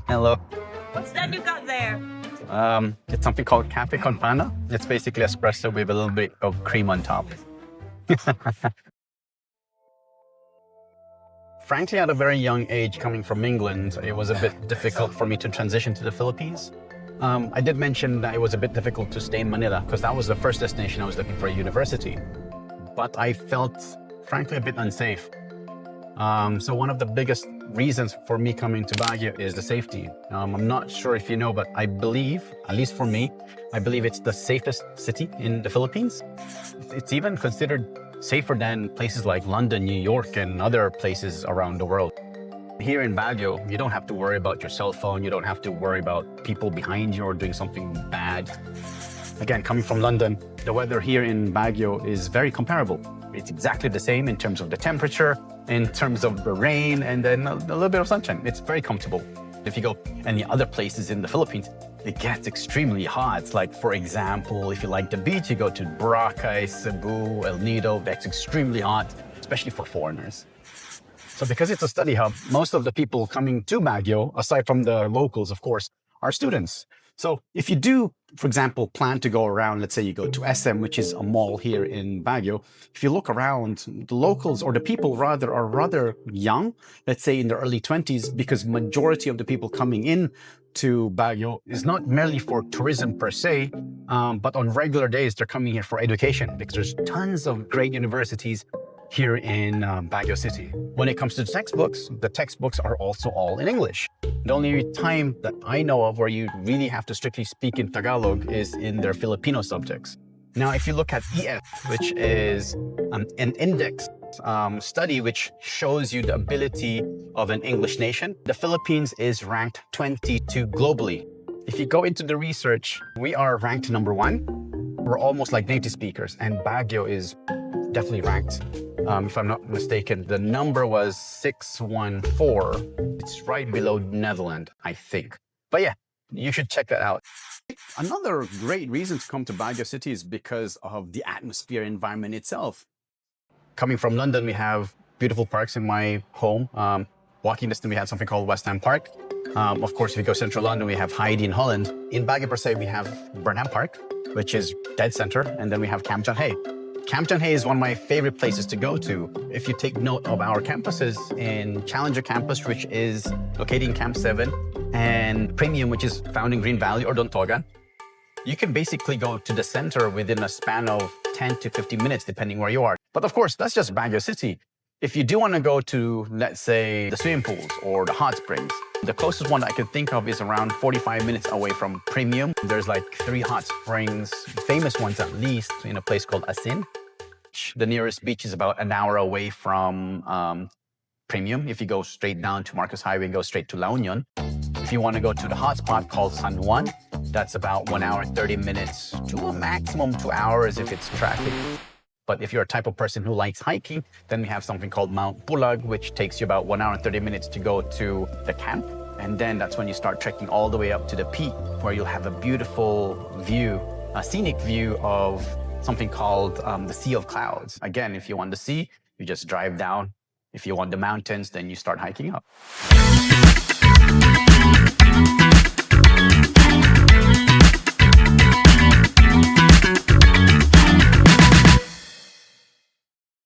Hello. What's that you got there? It's something called cafe con panna. It's basically espresso with a little bit of cream on top. Frankly, at a very young age, coming from England, it was a bit difficult for me to transition to the Philippines. I did mention that it was a bit difficult to stay in Manila because that was the first destination I was looking for a university. But I felt, frankly, a bit unsafe. So one of the biggest reasons for me coming to Baguio is the safety. I'm not sure if you know, but I believe, at least for me, I believe it's the safest city in the Philippines. It's even considered safer than places like London, New York, and other places around the world. Here in Baguio, you don't have to worry about your cell phone. You don't have to worry about people behind you or doing something bad. Again, coming from London, the weather here in Baguio is very comparable. It's exactly the same in terms of the temperature, in terms of the rain, and then a little bit of sunshine. It's very comfortable. If you go any other places in the Philippines, it gets extremely hot. Like, for example, if you like the beach, you go to Boracay, Cebu, El Nido. That's extremely hot, especially for foreigners. So because it's a study hub, most of the people coming to Baguio, aside from the locals, of course, are students. So if you do, for example, plan to go around, let's say you go to SM, which is a mall here in Baguio, if you look around, the locals, or the people rather, are rather young, let's say in their early 20s, because majority of the people coming in to Baguio is not merely for tourism per se, but on regular days, they're coming here for education because there's tons of great universities here in Baguio City. When it comes to the textbooks are also all in English. The only time that I know of where you really have to strictly speak in Tagalog is in their Filipino subjects. Now, if you look at EF, which is an index study which shows you the ability of an English nation, the Philippines is ranked 22 globally. If you go into the research, we are ranked number 1. We're almost like native speakers, and Baguio is definitely ranked. If I'm not mistaken, the number was 614. It's right below Netherlands, I think. But yeah, you should check that out. Another great reason to come to Baguio City is because of the atmosphere environment itself. Coming from London, we have beautiful parks in my home. Walking distance, we have something called West Ham Park. Of course, if you go central London, we have Heidi in Holland. In Baguio per se, we have Burnham Park, which is dead center, and then we have Camp John Hay. Camp John Hay is one of my favorite places to go to. If you take note of our campuses in Challenger Campus, which is located in Camp 7, and Premium, which is found in Green Valley or Dontogan, you can basically go to the center within a span of 10 to 15 minutes, depending where you are. But of course, that's just Baguio City. If you do want to go to, let's say, the swimming pools or the hot springs, the closest one I can think of is around 45 minutes away from Premium. There's like 3 hot springs, famous ones at least, in a place called Asin. The nearest beach is about an hour away from Premium. If you go straight down to Marcos Highway and go straight to La Union. If you want to go to the hot spot called San Juan, that's about 1 hour and 30 minutes to a maximum 2 hours if it's traffic. But if you're a type of person who likes hiking, then we have something called Mount Pulag, which takes you about 1 hour and 30 minutes to go to the camp. And then that's when you start trekking all the way up to the peak, where you'll have a beautiful view, a scenic view of something called the Sea of Clouds. Again, if you want the sea, you just drive down. If you want the mountains, then you start hiking up.